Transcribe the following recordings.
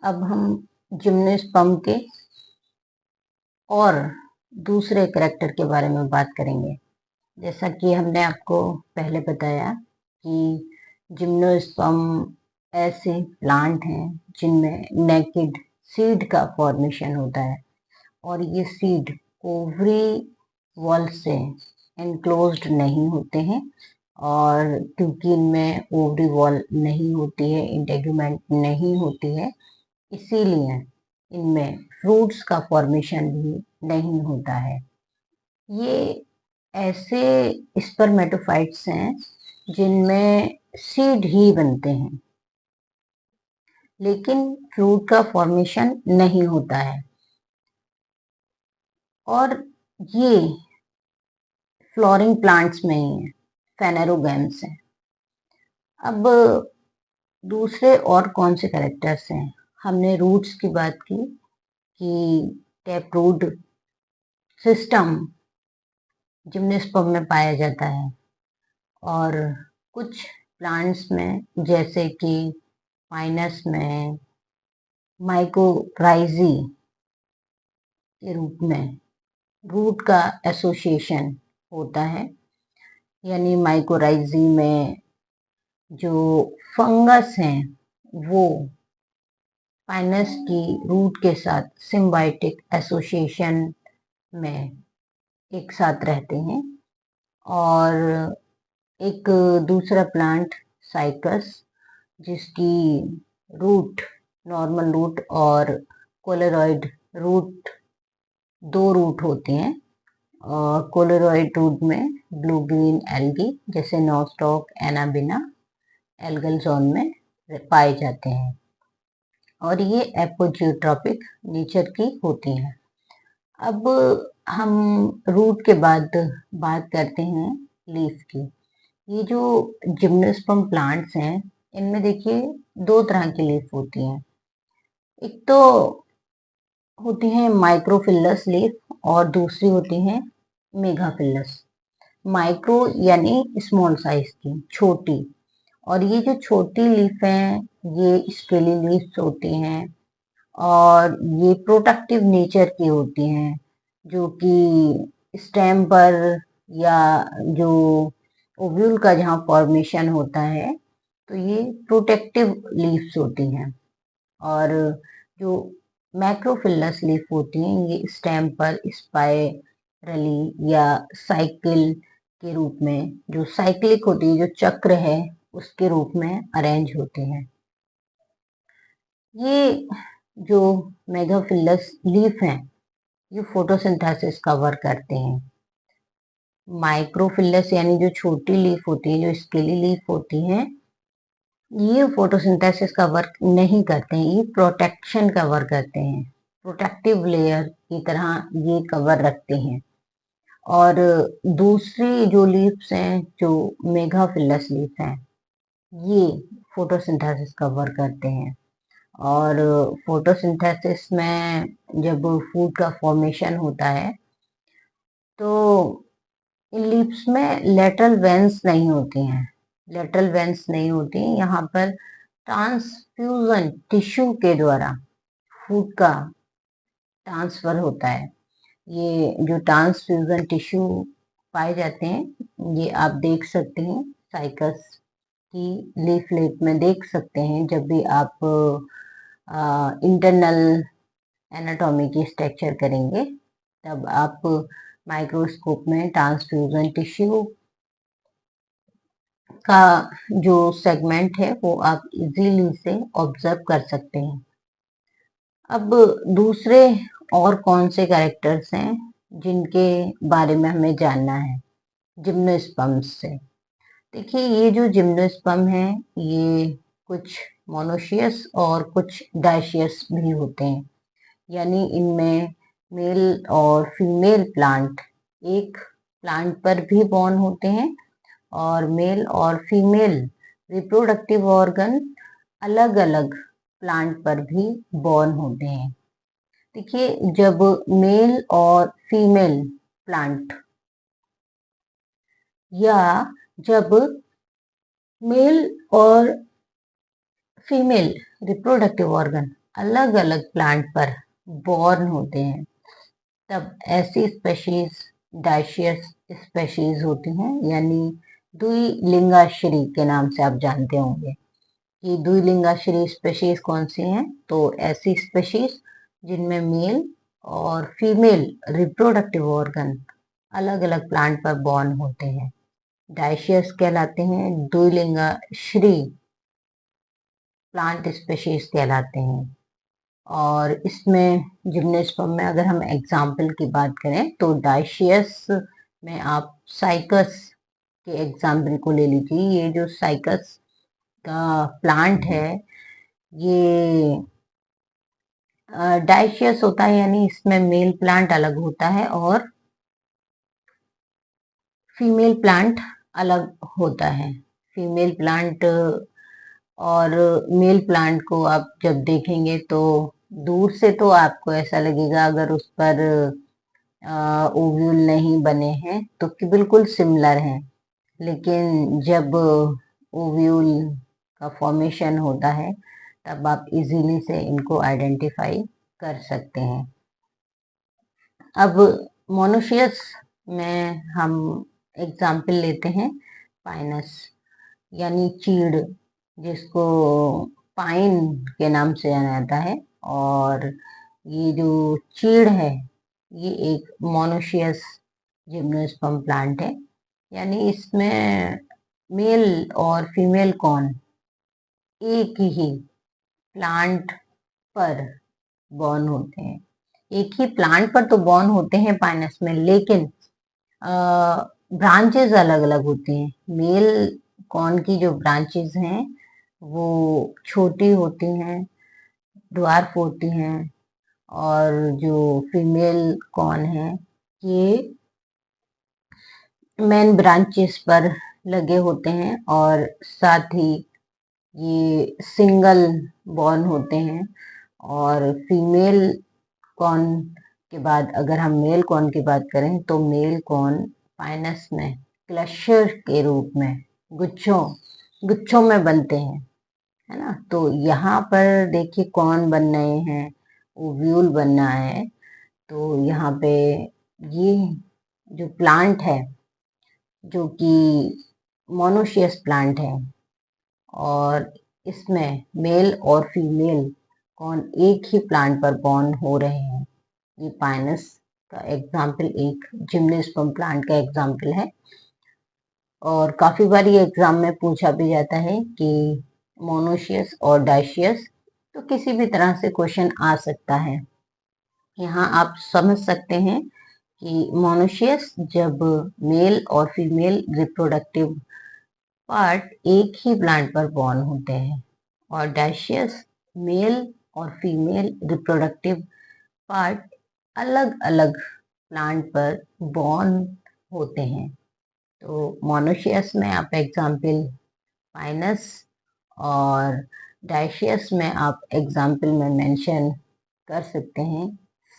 अब हम जिम्नोस्पर्म के और दूसरे कैरेक्टर के बारे में बात करेंगे। जैसा कि हमने आपको पहले बताया कि जिम्नोस्पर्म ऐसे प्लांट हैं जिनमें नेकेड सीड का फॉर्मेशन होता है और ये सीड ओवरी वॉल से एनक्लोज्ड नहीं होते हैं, और क्योंकि इनमें ओवरी वॉल नहीं होती है, इंटेगुमेंट नहीं होती है, इसीलिए इनमें फ्रूट्स का फॉर्मेशन भी नहीं होता है। ये ऐसे स्पर्मेटोफाइट्स हैं जिनमें सीड ही बनते हैं लेकिन फ्रूट का फॉर्मेशन नहीं होता है, और ये फ्लोरिंग प्लांट्स में ही है, फेनेरोगैम्स हैं। अब दूसरे और कौन से कैरेक्टर्स हैं? हमने रूट्स की बात की कि टैपरूट सिस्टम जिम्नोस्पर्म में पाया जाता है, और कुछ प्लांट्स में जैसे कि पाइनस में माइकोराइजी के रूप में रूट का एसोसिएशन होता है। यानी माइकोराइजी में जो फंगस हैं वो पाइनस की रूट के साथ सिम्बायोटिक एसोसिएशन में एक साथ रहते हैं। और एक दूसरा प्लांट साइकस, जिसकी रूट नॉर्मल रूट और कोलेरॉइड रूट, दो रूट होते हैं, और कोलेरॉइड रूट में ब्लू ग्रीन एल्गी जैसे नॉस्टॉक एनाबिना एल्गल जोन में पाए जाते हैं, और ये एपोजियोट्रॉपिक नेचर की होती हैं। अब हम रूट के बाद बात करते हैं लीफ की। ये जो जिम्नोस्पर्म प्लांट्स हैं, इनमें देखिए दो तरह की लीफ होती हैं। एक तो होती हैं माइक्रोफिलस लीफ और दूसरी होती हैं मेगाफिलस। माइक्रो यानी स्मॉल साइज की, छोटी, और ये जो छोटी लीफ हैं ये स्केली लीफ्स होती हैं, और ये प्रोटेक्टिव नेचर की होती हैं, जो कि स्टेम पर या जो ओव्यूल का जहाँ फॉर्मेशन होता है तो ये प्रोटेक्टिव लीव्स होती हैं। और जो मैक्रोफिलस लीफ होती हैं ये स्टेम पर स्पाइरली या साइकिल के रूप में, जो साइक्लिक होती है, जो चक्र है उसके रूप में अरेंज होते हैं। ये जो मेगाफिलस लीफ हैं ये फोटोसिंथेसिस का वर्क करते हैं। माइक्रोफिलस यानी जो छोटी लीफ होती है, जो स्केली लीफ होती हैं, ये फोटोसिंथेसिस का वर्क नहीं करते हैं, ये प्रोटेक्शन का वर्क करते हैं, प्रोटेक्टिव लेयर की तरह ये कवर रखते हैं। और दूसरी जो लीव्स हैं, जो मेगाफिलस लीफ हैं, ये फोटोसिंथेसिस का वर्क करते हैं। और फोटोसिंथेसिस में जब फूड का फॉर्मेशन होता है तो इन लीव्स में लेटरल वेन्स नहीं होती हैं, लेटरल वेन्स नहीं होती। यहाँ पर ट्रांसफ्यूजन टिश्यू के द्वारा फूड का ट्रांसफर होता है। ये जो ट्रांसफ्यूजन टिश्यू पाए जाते हैं ये आप देख सकते हैं, साइकस की लीफलेट में देख सकते हैं। जब भी आप इंटरनल एनाटॉमी की स्ट्रक्चर करेंगे तब आप माइक्रोस्कोप में ट्रांसफ्यूजन टिश्यू का जो सेगमेंट है वो आप इजीली से ऑब्जर्व कर सकते हैं। अब दूसरे और कौन से कैरेक्टर्स हैं जिनके बारे में हमें जानना है जिम्नोस्पर्म्स से? देखिए, ये जो जिम्नोस्पर्म है ये कुछ मोनोशियस और कुछ डायशियस भी होते हैं। यानी इनमें मेल और फीमेल प्लांट एक प्लांट पर भी बॉर्न होते हैं, और मेल और फीमेल रिप्रोडक्टिव ऑर्गन अलग अलग प्लांट पर भी बॉर्न होते हैं। देखिए, जब मेल और फीमेल प्लांट या जब मेल और फीमेल रिप्रोडक्टिव ऑर्गन अलग अलग प्लांट पर बॉर्न होते हैं, तब ऐसी स्पेशीज डाइशियस स्पेशीज होती हैं, यानी द्विलिंगाश्री के नाम से आप जानते होंगे कि द्विलिंगाश्री स्पेशीज कौन सी हैं। तो ऐसी स्पेशीज जिनमें मेल और फीमेल रिप्रोडक्टिव ऑर्गन अलग अलग प्लांट पर बॉर्न होते हैं, डाइशियस कहलाते हैं। द्विलिंगाश्री प्लांट स्पेशीज कहलाते हैं। और इसमें जिम्नोस्पर्म में अगर हम एग्जाम्पल की बात करें तो डाइशियस में आप साइकस के एग्जाम्पल को ले लीजिए। ये जो साइकस का प्लांट है ये डाइशियस होता है, यानी इसमें मेल प्लांट अलग होता है और फीमेल प्लांट अलग होता है। फीमेल प्लांट और मेल प्लांट को आप जब देखेंगे तो दूर से तो आपको ऐसा लगेगा, अगर उस पर ओव्यूल नहीं बने हैं तो कि बिल्कुल सिमिलर हैं, लेकिन जब ओव्यूल का फॉर्मेशन होता है तब आप इजीली से इनको आइडेंटिफाई कर सकते हैं। अब मोनोशियस में हम एग्जाम्पल लेते हैं पाइनस, यानी चीड़, जिसको पाइन के नाम से जाना जाता है। और ये जो चीड़ है ये एक मोनोशियस जिम्नोस्पर्म प्लांट है, यानी इसमें मेल और फीमेल कॉर्न एक ही प्लांट पर बॉर्न होते हैं। एक ही प्लांट पर तो बॉर्न होते हैं पाइनस में, लेकिन ब्रांचेस अलग अलग होती हैं। मेल कॉर्न की जो ब्रांचेस हैं वो छोटी होती हैं, ड्वार्फ होती हैं, और जो फीमेल कॉर्न है ये मेन ब्रांचेस पर लगे होते हैं, और साथ ही ये सिंगल बॉर्न होते हैं। और फीमेल कॉर्न के बाद अगर हम मेल कॉर्न की बात करें तो मेल कॉर्न पाइनस में क्लस्टर के रूप में गुच्छों में बनते हैं, है ना। तो यहाँ पर देखिए कॉर्न बन रहे हैं, ओव्यूल बनना है। तो यहाँ पे ये जो प्लांट है जो कि मोनोशियस प्लांट है और इसमें मेल और फीमेल कौन एक ही प्लांट पर बॉर्न हो रहे हैं, ये पाइनस का एग्जाम्पल एक जिम्नोस्पर्म प्लांट का एग्जाम्पल है। और काफी बार ये एग्जाम में पूछा भी जाता है कि मोनोशियस और डाइशियस, तो किसी भी तरह से क्वेश्चन आ सकता है। यहाँ आप समझ सकते हैं कि मोनोशियस जब मेल और फीमेल रिप्रोडक्टिव पार्ट एक ही प्लांट पर बॉर्न होते हैं, और डाइशियस मेल और फीमेल रिप्रोडक्टिव पार्ट अलग अलग प्लांट पर बॉर्न होते हैं। तो मोनोशियस में आप एग्जाम्पल पाइनस और डाइशियस में आप एग्जाम्पल में मेंशन कर सकते हैं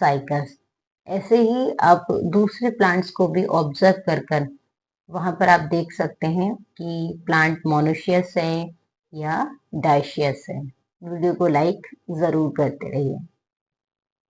साइकस। ऐसे ही आप दूसरे प्लांट्स को भी ऑब्जर्व कर कर वहां पर आप देख सकते हैं कि प्लांट मोनोशियस है या डाइशियस है। वीडियो को लाइक जरूर करते रहिए।